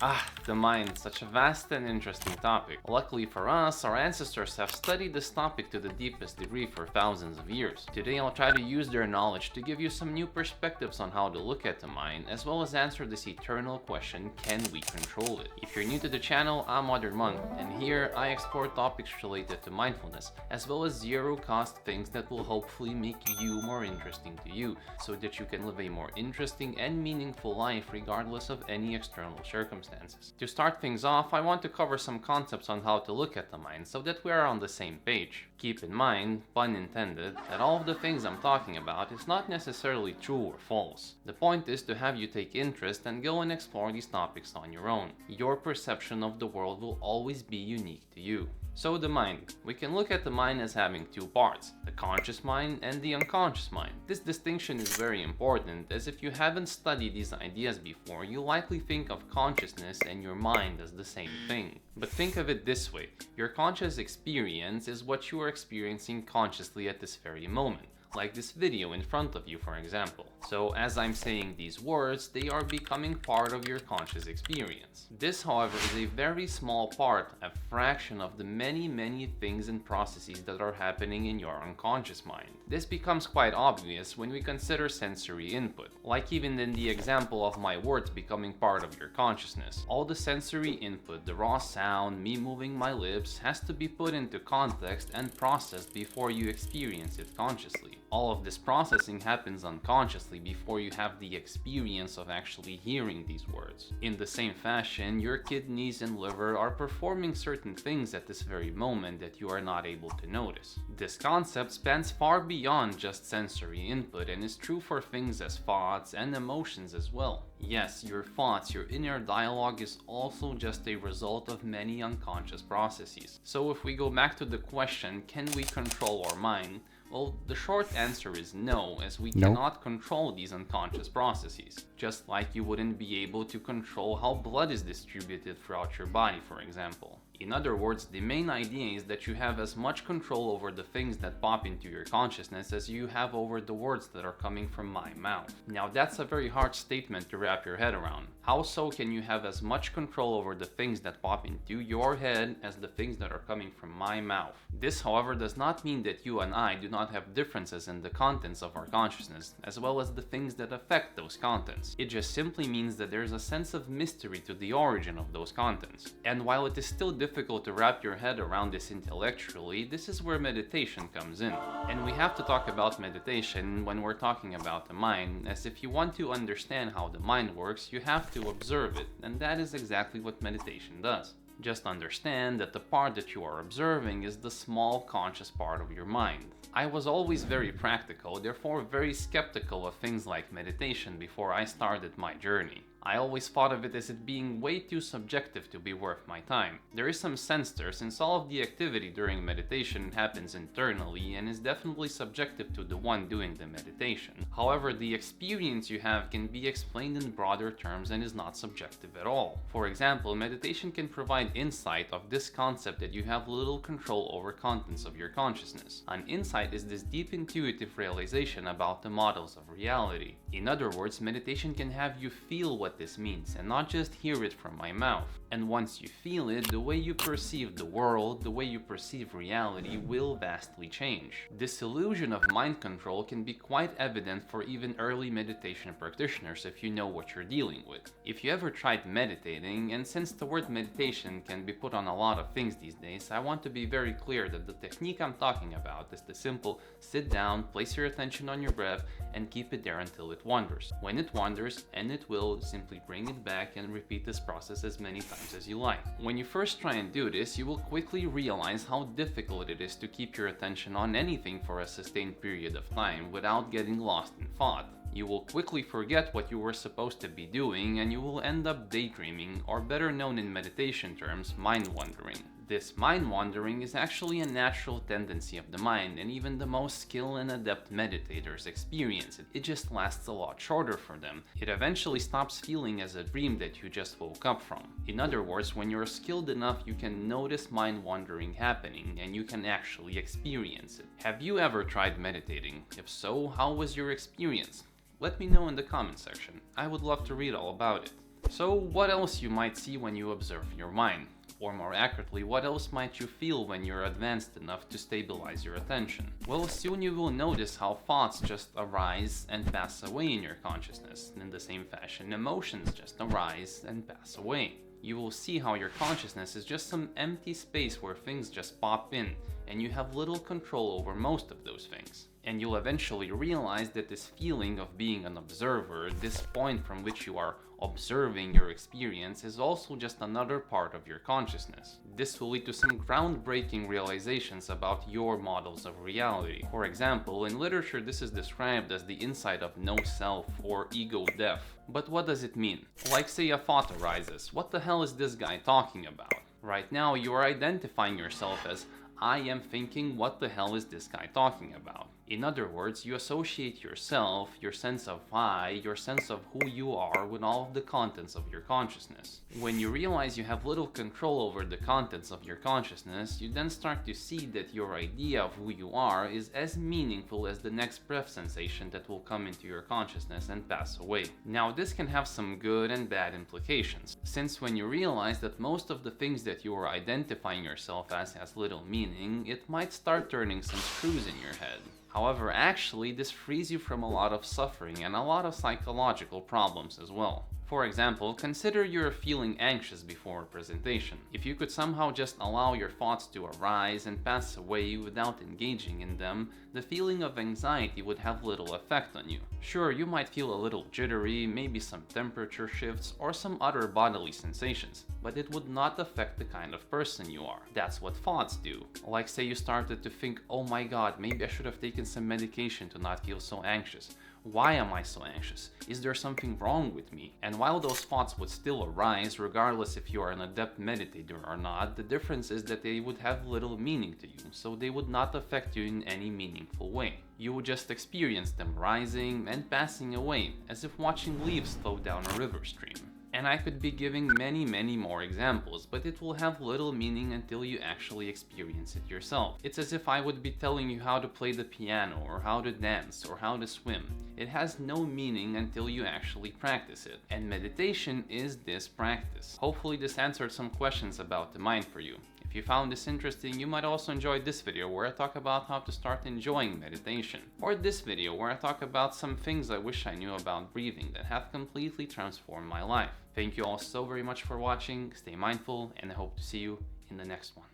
The mind, such a vast and interesting topic. Luckily for us, our ancestors have studied this topic to the deepest degree for thousands of years. Today I'll try to use their knowledge to give you some new perspectives on how to look at the mind, as well as answer this eternal question, can we control it? If you're new to the channel, I'm Modern Monk, and here I explore topics related to mindfulness, as well as zero-cost things that will hopefully make you more interesting to you, so that you can live a more interesting and meaningful life regardless of any external circumstances. To start things off, I want to cover some concepts on how to look at the mind so that we are on the same page. Keep in mind, pun intended, that all of the things I'm talking about is not necessarily true or false. The point is to have you take interest and go and explore these topics on your own. Your perception of the world will always be unique to you. So the mind. We can look at the mind as having two parts, the conscious mind and the unconscious mind. This distinction is very important, as if you haven't studied these ideas before, you likely think of consciousness and your mind as the same thing. But think of it this way, your conscious experience is what you are experiencing consciously at this very moment. Like this video in front of you, for example. So as I'm saying these words, they are becoming part of your conscious experience. This, however, is a very small part, a fraction of the many things and processes that are happening in your unconscious mind. This becomes quite obvious when we consider sensory input, like even in the example of my words becoming part of your consciousness. All the sensory input, the raw sound, me moving my lips, has to be put into context and processed before you experience it consciously. All of this processing happens unconsciously before you have the experience of actually hearing these words. In the same fashion, your kidneys and liver are performing certain things at this very moment that you are not able to notice. This concept spans far beyond just sensory input and is true for things as thoughts and emotions as well. Yes, your thoughts, your inner dialogue is also just a result of many unconscious processes. So if we go back to the question, can we control our mind? Well, the short answer is no, as we cannot control these unconscious processes. Just like you wouldn't be able to control how blood is distributed throughout your body, for example. In other words, the main idea is that you have as much control over the things that pop into your consciousness as you have over the words that are coming from my mouth. Now that's a very hard statement to wrap your head around. How so can you have as much control over the things that pop into your head as the things that are coming from my mouth? This, however, does not mean that you and I do not have differences in the contents of our consciousness, as well as the things that affect those contents. It just simply means that there's a sense of mystery to the origin of those contents. And while it is still difficult to wrap your head around this intellectually, this is where meditation comes in. And we have to talk about meditation when we're talking about the mind, as if you want to understand how the mind works, you have to observe it, and that is exactly what meditation does. Just understand that the part that you are observing is the small conscious part of your mind. I was always very practical, therefore very skeptical of things like meditation before I started my journey. I always thought of it as it being way too subjective to be worth my time. There is some sense there, since all of the activity during meditation happens internally and is definitely subjective to the one doing the meditation. However, the experience you have can be explained in broader terms and is not subjective at all. For example, meditation can provide insight of this concept that you have little control over contents of your consciousness. An insight is this deep intuitive realization about the models of reality. In other words, meditation can have you feel what this means and not just hear it from my mouth. And once you feel it, the way you perceive the world, the way you perceive reality will vastly change. This illusion of mind control can be quite evident for even early meditation practitioners if you know what you're dealing with. If you ever tried meditating, and since the word meditation can be put on a lot of things these days, I want to be very clear that the technique I'm talking about is the simple sit down, place your attention on your breath, and keep it there until it wanders. When it wanders, and it will, simply bring it back and repeat this process as many times as you like. When you first try and do this, you will quickly realize how difficult it is to keep your attention on anything for a sustained period of time without getting lost in thought. You will quickly forget what you were supposed to be doing, and you will end up daydreaming, or better known in meditation terms, mind wandering. This mind wandering is actually a natural tendency of the mind, and even the most skilled and adept meditators experience it. It just lasts a lot shorter for them. It eventually stops feeling as a dream that you just woke up from. In other words, when you're skilled enough, you can notice mind wandering happening, and you can actually experience it. Have you ever tried meditating? If so, how was your experience? Let me know in the comment section. I would love to read all about it. So what else you might see when you observe your mind? Or more accurately, what else might you feel when you're advanced enough to stabilize your attention? Well, soon you will notice how thoughts just arise and pass away in your consciousness. In the same fashion, emotions just arise and pass away. You will see how your consciousness is just some empty space where things just pop in, and you have little control over most of those things. And you'll eventually realize that this feeling of being an observer, this point from which you are observing your experience, is also just another part of your consciousness. This will lead to some groundbreaking realizations about your models of reality. For example, in literature this is described as the insight of no self or ego death. But what does it mean? Like, say a thought arises. What the hell is this guy talking about? Right now you are identifying yourself as I am thinking, what the hell is this guy talking about? In other words, you associate yourself, your sense of I, your sense of who you are with all of the contents of your consciousness. When you realize you have little control over the contents of your consciousness, you then start to see that your idea of who you are is as meaningful as the next breath sensation that will come into your consciousness and pass away. Now, this can have some good and bad implications, since when you realize that most of the things that you are identifying yourself as has little meaning, it might start turning some screws in your head. However, actually, this frees you from a lot of suffering and a lot of psychological problems as well. For example, consider you're feeling anxious before a presentation. If you could somehow just allow your thoughts to arise and pass away without engaging in them, the feeling of anxiety would have little effect on you. Sure, you might feel a little jittery, maybe some temperature shifts, or some other bodily sensations, but it would not affect the kind of person you are. That's what thoughts do. Like, say you started to think, oh my god, maybe I should have taken some medication to not feel so anxious. Why am I so anxious? Is there something wrong with me? And while those thoughts would still arise, regardless if you are an adept meditator or not, the difference is that they would have little meaning to you, so they would not affect you in any meaningful way. You would just experience them rising and passing away, as if watching leaves flow down a river stream. And I could be giving many more examples, but it will have little meaning until you actually experience it yourself. It's as if I would be telling you how to play the piano, or how to dance, or how to swim. It has no meaning until you actually practice it. And meditation is this practice. Hopefully this answered some questions about the mind for you. If you found this interesting, you might also enjoy this video where I talk about how to start enjoying meditation. Or this video where I talk about some things I wish I knew about breathing that have completely transformed my life. Thank you all so very much for watching, stay mindful, and I hope to see you in the next one.